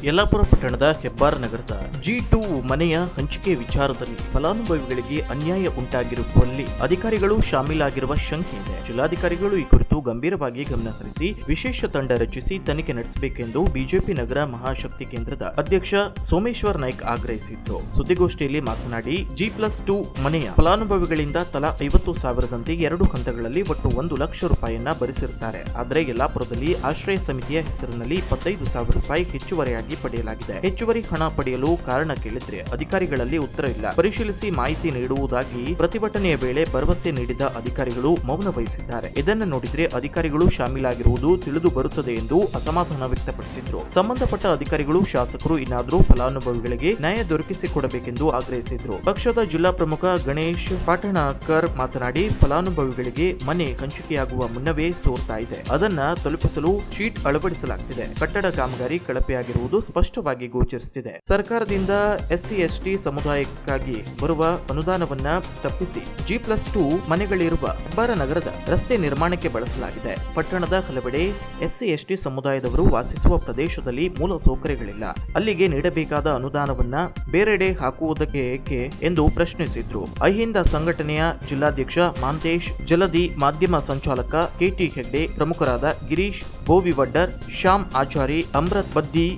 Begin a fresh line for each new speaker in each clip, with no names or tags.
ಯಲ್ಲಾಪುರ ಪಟ್ಟಣದ ಹೆಬ್ಬಾರ ನಗರದ G2 ಮನೆಯ ಹಂಚಿಕೆ ವಿಚಾರದಲ್ಲಿ ಫಲಾನುಭವಿಗಳಿಗೆ ಅನ್ಯಾಯ ಉಂಟಾಗಿರುವಲ್ಲಿ ಅಧಿಕಾರಿಗಳು ಶಾಮೀಲಾಗಿರುವ ಶಂಕೆ ಇದೆ. ಜಿಲ್ಲಾಧಿಕಾರಿಗಳು ಈ ಕುರಿತು ಗಂಭೀರವಾಗಿ ಗಮನ ಹರಿಸಿ ವಿಶೇಷ ತಂಡ ರಚಿಸಿ ತನಿಖೆ ನಡೆಸಬೇಕೆಂದು ಬಿಜೆಪಿ ನಗರ ಮಹಾಶಕ್ತಿ ಕೇಂದ್ರದ ಅಧ್ಯಕ್ಷ ಸೋಮೇಶ್ವರ್ ನಾಯ್ಕ್ ಆಗ್ರಹಿಸಿದ್ರು. ಸುದ್ದಿಗೋಷ್ಠಿಯಲ್ಲಿ ಮಾತನಾಡಿ G+2 ಮನೆಯ ಫಲಾನುಭವಿಗಳಿಂದ ತಲಾ 50,000ದಂತೆ 2 ಹಂತಗಳಲ್ಲಿ ಒಟ್ಟು 1 ಲಕ್ಷ ರೂಪಾಯಿಯನ್ನ ಭರಿಸಿರುತ್ತಾರೆ. ಆದರೆ ಯಲ್ಲಾಪುರದಲ್ಲಿ ಆಶ್ರಯ ಸಮಿತಿಯ ಹೆಸರಿನಲ್ಲಿ 25,000 ರೂಪಾಯಿ ಹೆಚ್ಚುವರಿಯಾಗಿ ಪಡೆಯಲಾಗಿದೆ. ಹೆಚ್ಚುವರಿ ಹಣ ಪಡೆಯಲು ಕಾರಣ ಕೇಳಿದ್ರೆ ಅಧಿಕಾರಿಗಳಲ್ಲಿ ಉತ್ತರ ಇಲ್ಲ. ಪರಿಶೀಲಿಸಿ ಮಾಹಿತಿ ನೀಡುವುದಾಗಿ ಪ್ರತಿಭಟನೆಯ ವೇಳೆ ಭರವಸೆ ನೀಡಿದ ಅಧಿಕಾರಿಗಳು ಮೌನ ವಹಿಸಿದ್ದಾರೆ. ಇದನ್ನು ನೋಡಿದ್ರೆ ಅಧಿಕಾರಿಗಳು ಶಾಮೀಲಾಗಿರುವುದು ತಿಳಿದು ಬರುತ್ತದೆ ಎಂದು ಅಸಮಾಧಾನ ವ್ಯಕ್ತಪಡಿಸಿದ್ರು. ಸಂಬಂಧಪಟ್ಟ ಅಧಿಕಾರಿಗಳು ಶಾಸಕರು ಇನ್ನಾದರೂ ಫಲಾನುಭವಿಗಳಿಗೆ ನ್ಯಾಯ ದೊರಕಿಸಿಕೊಡಬೇಕೆಂದು ಆಗ್ರಹಿಸಿದ್ರು. ಪಕ್ಷದ ಜಿಲ್ಲಾ ಪ್ರಮುಖ ಗಣೇಶ್ ಪಾಟಣಕರ್ ಮಾತನಾಡಿ, ಫಲಾನುಭವಿಗಳಿಗೆ ಮನೆ ಹಂಚಿಕೆಯಾಗುವ ಮುನ್ನವೇ ಸೋರ್ತಾ ಇದೆ. ಅದನ್ನ ತಲುಪಿಸಲು ಶೀಟ್ ಅಳವಡಿಸಲಾಗುತ್ತಿದೆ. ಕಟ್ಟಡ ಕಾಮಗಾರಿ ಕಳಪೆಯಾಗಿರುವುದು ಸ್ಪಷ್ಟವಾಗಿ ಗೋಚರಿಸುತ್ತಿದೆ. ಸರ್ಕಾರದಿಂದ SC/ST ಸಮುದಾಯಕ್ಕಾಗಿ ಬರುವ ಅನುದಾನವನ್ನ ತಪ್ಪಿಸಿ G+2 ಮನೆಗಳಿರುವ ಹೆಬ್ಬಾರ ನಗರದ ರಸ್ತೆ ನಿರ್ಮಾಣಕ್ಕೆ ಬಳಸಲಾಗಿದೆ. ಪಟ್ಟಣದ ಹಲವೆಡೆ SC/ST ಸಮುದಾಯದವರು ವಾಸಿಸುವ ಪ್ರದೇಶದಲ್ಲಿ ಮೂಲ ಸೌಕರ್ಯಗಳಿಲ್ಲ. ಅಲ್ಲಿಗೆ ನೀಡಬೇಕಾದ ಅನುದಾನವನ್ನ ಬೇರೆಡೆ ಹಾಕುವುದಕ್ಕೆ ಏಕೆ ಎಂದು ಪ್ರಶ್ನಿಸಿದ್ರು. ಅಹಿಂದ ಸಂಘಟನೆಯ ಜಿಲ್ಲಾಧ್ಯಕ್ಷ ಮಾಂತೇಶ್ ಜಲದಿ, ಮಾಧ್ಯಮ ಸಂಚಾಲಕ KT ಹೆಗ್ಡೆ, ಪ್ರಮುಖರಾದ ಗಿರೀಶ್ ಬೋವಿವಡ್ಡರ್, ಶ್ಯಾಮ್ ಆಚಾರಿ, ಅಮೃತ್ ಬದ್ದಿ,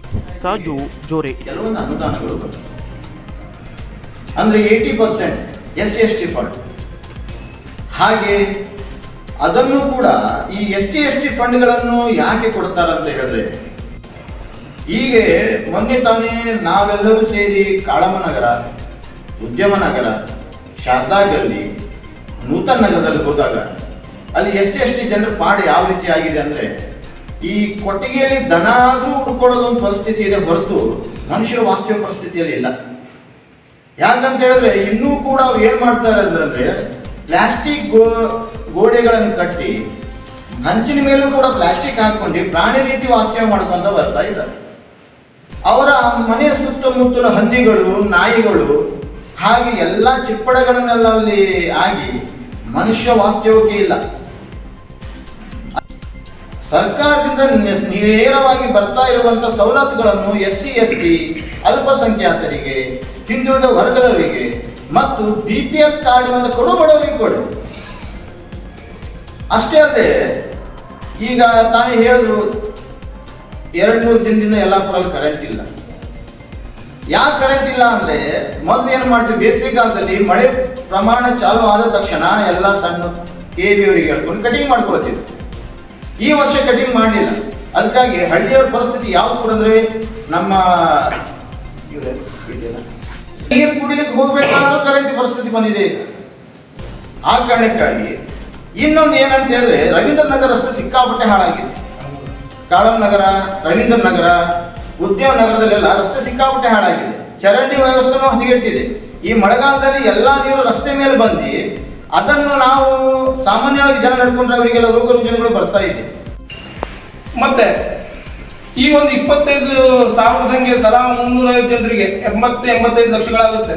ಸಾಜು ಜೋರೆ.
ಕೆಲವೊಂದು ಅನುದಾನಗಳು ಅಂದ್ರೆ 80% SC/ST ಫಂಡ್. ಹಾಗೆ ಅದನ್ನು ಕೂಡ ಈ SC/ST ಫಂಡ್ಗಳನ್ನು ಯಾಕೆ ಕೊಡ್ತಾರಂತ ಹೇಳಿದ್ರೆ, ಹೀಗೆ ಮೊನ್ನೆ ತಾನೇ ನಾವೆಲ್ಲರೂ ಸೇರಿ ಕಾಳಮ್ಮನಗರ, ಉದ್ಯಮ ನಗರ, ಶಾರದಾ ಗಲ್ಲಿ, ನೂತನ ನಗರದಲ್ಲಿ ಹೋದಾಗ ಅಲ್ಲಿ SC/ST ಜನರ ಪಾಡು ಯಾವ ರೀತಿ ಆಗಿದೆ ಅಂದ್ರೆ, ಈ ಕೊಟ್ಟಿಗೆಯಲ್ಲಿ ದನ ಆದ್ರೂ ಹುಡ್ಕೊಳ್ಳೋದು ಒಂದು ಪರಿಸ್ಥಿತಿ ಇದೆ ಹೊರತು ಮನುಷ್ಯರ ವಾಸ್ತವ ಪರಿಸ್ಥಿತಿಯಲ್ಲಿ ಇಲ್ಲ. ಯಾಕಂತ ಹೇಳಿದ್ರೆ ಇನ್ನೂ ಕೂಡ ಅವ್ರು ಏನ್ ಮಾಡ್ತಾರೆ ಅಂದ್ರೆ, ಪ್ಲಾಸ್ಟಿಕ್ ಗೋಡೆಗಳನ್ನು ಕಟ್ಟಿ ಹಂಚಿನ ಮೇಲೂ ಕೂಡ ಪ್ಲಾಸ್ಟಿಕ್ ಹಾಕೊಂಡು ಪ್ರಾಣಿ ರೀತಿ ವಾಸ್ತವ್ಯ ಮಾಡ್ಕೊಂತ ಬರ್ತಾ ಇದ್ದಾರೆ. ಅವರ ಮನೆಯ ಸುತ್ತಮುತ್ತಲ ಹಂದಿಗಳು, ನಾಯಿಗಳು, ಹಾಗೆ ಎಲ್ಲ ಚಿಪ್ಪಡಗಳನ್ನೆಲ್ಲ ಅಲ್ಲಿ ಆಗಿ ಮನುಷ್ಯ ವಾಸ್ತವ್ಯಕ್ಕೆ ಇಲ್ಲ. ಸರ್ಕಾರದಿಂದ ನೇರವಾಗಿ ಬರ್ತಾ ಇರುವಂತಹ ಸವಲತ್ತುಗಳನ್ನು SC/ST, ಅಲ್ಪಸಂಖ್ಯಾತರಿಗೆ, ಹಿಂದುಳಿದ ವರ್ಗದವರಿಗೆ ಮತ್ತು BPL ಕಾರ್ಡಿನಿಂದ ಕೊಡು ಬಡವರಿಗೆ ಕೊಡು. ಅಷ್ಟೇ ಅಲ್ಲದೆ ಈಗ ತಾನೇ ಹೇಳಿದ್ರು 2-3 ದಿನದಿಂದ ಯಲ್ಲಾಪುರಲ್ಲಿ ಕರೆಂಟ್ ಇಲ್ಲ. ಯಾಕೆ ಕರೆಂಟ್ ಇಲ್ಲ ಅಂದ್ರೆ, ಮೊದಲು ಏನು ಮಾಡ್ತೀವಿ, ಬೇಸಿಗೆಗಾಲದಲ್ಲಿ ಮಳೆ ಪ್ರಮಾಣ ಚಾಲು ಆದ ತಕ್ಷಣ ಎಲ್ಲ ಸಣ್ಣ KB ಅವರಿಗೆ ಹೇಳ್ಕೊಂಡು ಕಟಿಂಗ್ ಮಾಡ್ಕೊಳ್ತೀವಿ. ಈ ವರ್ಷ ಕಟಿಂಗ್ ಮಾಡಲಿಲ್ಲ. ಅದಕ್ಕಾಗಿ ಹಳ್ಳಿಯವರ ಪರಿಸ್ಥಿತಿ ಯಾವ್ದು ಕೂಡ ಅಂದ್ರೆ, ನಮ್ಮ ನೀರು ಕುಡಿಲಿಕ್ಕೆ ಹೋಗ್ಬೇಕಾದ್ರೂ ಕರೆಂಟ್ ಪರಿಸ್ಥಿತಿ ಬಂದಿದೆ ಈಗ. ಆ ಕಾರಣಕ್ಕಾಗಿ ಇನ್ನೊಂದು ಏನಂತ ಹೇಳಿದ್ರೆ, ರವೀಂದ್ರ ನಗರ ರಸ್ತೆ ಸಿಕ್ಕಾಪಟ್ಟೆ ಹಾಳಾಗಿದೆ. ಕಾಳಮ್ ನಗರ, ರವೀಂದ್ರ ನಗರ, ಉದ್ಯಮ ನಗರದಲ್ಲೆಲ್ಲ ರಸ್ತೆ ಸಿಕ್ಕಾಪಟ್ಟೆ ಹಾಳಾಗಿದೆ. ಚರಂಡಿ ವ್ಯವಸ್ಥೆನೂ ಹದಗೆಟ್ಟಿದೆ. ಈ ಮಳೆಗಾಲದಲ್ಲಿ ಎಲ್ಲಾ ನೀರು ರಸ್ತೆ ಮೇಲೆ ಬಂದು ಅದನ್ನು ನಾವು ಸಾಮಾನ್ಯವಾಗಿ ಜನ ನಡ್ಕೊಂಡ್ರೆ ಅವರಿಗೆಲ್ಲ ರೋಗ ರುಜಿನಗಳು ಬರ್ತಾ ಇದೆ.
ಮತ್ತೆ ಈ ಒಂದು 25,000 ತಲಾ 350 ಜನರಿಗೆ 85 ಲಕ್ಷಗಳಾಗುತ್ತೆ.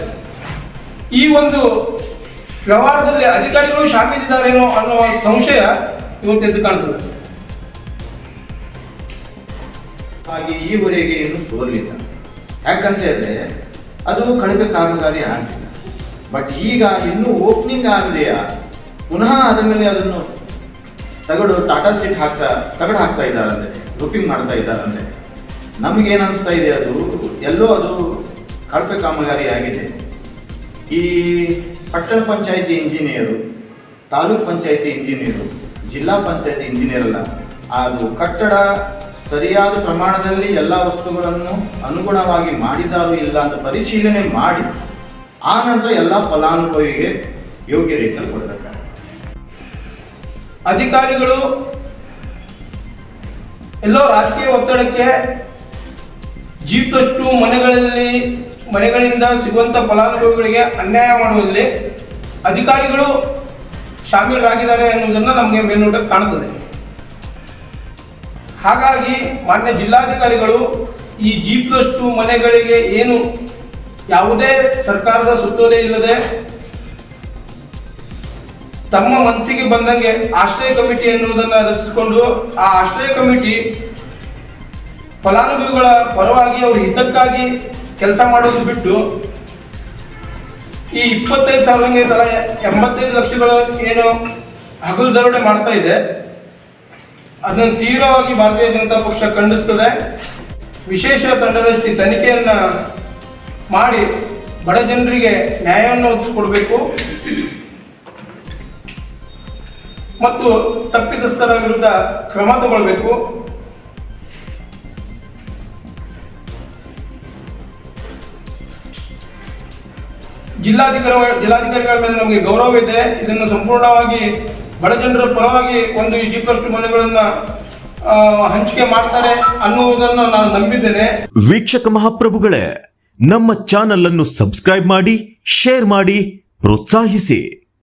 ಈ ಒಂದು ವ್ಯವಹಾರದಲ್ಲಿ ಅಧಿಕಾರಿಗಳು ಶಾಮೀಲಿದ್ದಾರೇನೋ ಅನ್ನುವ ಸಂಶಯ ಇವತ್ತು ಎದ್ದು ಕಾಣ್ತದೆ.
ಹಾಗೆ ಈವರೆಗೆ ಏನು ಸೋಲಿಲ್ಲ. ಯಾಕಂತ ಹೇಳಿದ್ರೆ ಅದು ಕಡಿಮೆ ಕಾಮಗಾರಿ ಆಗಿಲ್ಲ. ಬಟ್ ಈಗ ಇನ್ನೂ ಓಪನಿಂಗ್ ಆಗದೆಯಾ ಪುನಃ ಅದರ ಮೇಲೆ ಅದನ್ನು ಟಾಟಾ ಸೀಟ್ ತಗಡು ಹಾಕ್ತಾ ಇದ್ದಾರಂತೆ, ಬುಕ್ಕಿಂಗ್ ಮಾಡ್ತಾ ಇದ್ದಾರಂತೆ. ನಮಗೇನು ಅನಿಸ್ತಾ ಇದೆ, ಅದು ಎಲ್ಲೋ ಅದು ಕಳಪೆ ಕಾಮಗಾರಿ ಆಗಿದೆ. ಈ ಪಟ್ಟಣ ಪಂಚಾಯಿತಿ ಇಂಜಿನಿಯರು, ತಾಲೂಕ್ ಪಂಚಾಯಿತಿ ಇಂಜಿನಿಯರು, ಜಿಲ್ಲಾ ಪಂಚಾಯಿತಿ ಇಂಜಿನಿಯರ್ ಅಲ್ಲ, ಅದು ಕಟ್ಟಡ ಸರಿಯಾದ ಪ್ರಮಾಣದಲ್ಲಿ ಎಲ್ಲ ವಸ್ತುಗಳನ್ನು ಅನುಗುಣವಾಗಿ ಮಾಡಿದಾರೋ ಇಲ್ಲ ಅಂತ ಪರಿಶೀಲನೆ ಮಾಡಿ ಆ ನಂತರ ಎಲ್ಲ ಫಲಾನುಭವಿಗೆ ಯೋಗ್ಯ ರೀತಿಯಲ್ಲಿ ಕೊಡಬೇಕಾಗುತ್ತೆ.
ಅಧಿಕಾರಿಗಳು ಎಲ್ಲೋ ರಾಜಕೀಯ ಒತ್ತಡಕ್ಕೆ G+2 ಮನೆಗಳಿಂದ ಸಿಗುವಂತ ಫಲಾನುಭವಿಗಳಿಗೆ ಅನ್ಯಾಯ ಮಾಡುವಲ್ಲಿ ಅಧಿಕಾರಿಗಳು ಶಾಮೀಲರಾಗಿದ್ದಾರೆ ಎನ್ನುವುದನ್ನು ನಮಗೆ ಮೇಲ್ನೋಟಕ್ಕೆ ಕಾಣುತ್ತದೆ. ಹಾಗಾಗಿ ಮಾನ್ಯ ಜಿಲ್ಲಾಧಿಕಾರಿಗಳು ಈ G+2 ಮನೆಗಳಿಗೆ ಏನು ಯಾವುದೇ ಸರ್ಕಾರದ ಸುತ್ತೋಲೆ ಇಲ್ಲದೆ ತಮ್ಮ ಮನಸ್ಸಿಗೆ ಬಂದಂಗೆ ಆಶ್ರಯ ಕಮಿಟಿ ಎನ್ನುವುದನ್ನು ರಚಿಸಿಕೊಂಡು ಆ ಆಶ್ರಯ ಕಮಿಟಿ ಫಲಾನುಭವಿಗಳ ಪರವಾಗಿ ಅವ್ರ ಹಿತಕ್ಕಾಗಿ ಕೆಲಸ ಮಾಡೋದು ಬಿಟ್ಟು ಈ 25,000 ತಲಾ 85 ಲಕ್ಷಗಳು ಏನು ಹಗಲು ದರೋಡೆ ಮಾಡ್ತಾ ಇದೆ, ಅದನ್ನು ತೀವ್ರವಾಗಿ ಭಾರತೀಯ ಜನತಾ ಪಕ್ಷ ಖಂಡಿಸ್ತದೆ. ವಿಶೇಷ ತಂಡ ರಚಿಸಿ ತನಿಖೆಯನ್ನ ಮಾಡಿ ಬಡ ಜನರಿಗೆ ನ್ಯಾಯವನ್ನು ಒದಗಿಸಿಕೊಡ್ಬೇಕು ಮತ್ತು ತಪ್ಪಿತಸ್ಥರ ವಿರುದ್ಧ ಕ್ರಮ ತಗೊಳ್ಬೇಕು. ಜಿಲ್ಲಾಧಿಕಾರಿಗಳ ಮೇಲೆ ನಮಗೆ ಗೌರವ ಇದೆ. ಇದನ್ನು ಸಂಪೂರ್ಣವಾಗಿ ಬಡ ಜನರ ಪರವಾಗಿ ಒಂದು G+2 ಮನೆಗಳನ್ನ ಹಂಚಿಕೆ ಮಾಡ್ತಾರೆ ಅನ್ನುವುದನ್ನು ನಾನು ನಂಬಿದ್ದೇನೆ.
ವೀಕ್ಷಕ ಮಹಾಪ್ರಭುಗಳೇ, ನಮ್ಮ ಚಾನಲ್ ಅನ್ನು ಸಬ್ಸ್ಕ್ರೈಬ್ ಮಾಡಿ, ಶೇರ್ ಮಾಡಿ, ಪ್ರೋತ್ಸಾಹಿಸಿ.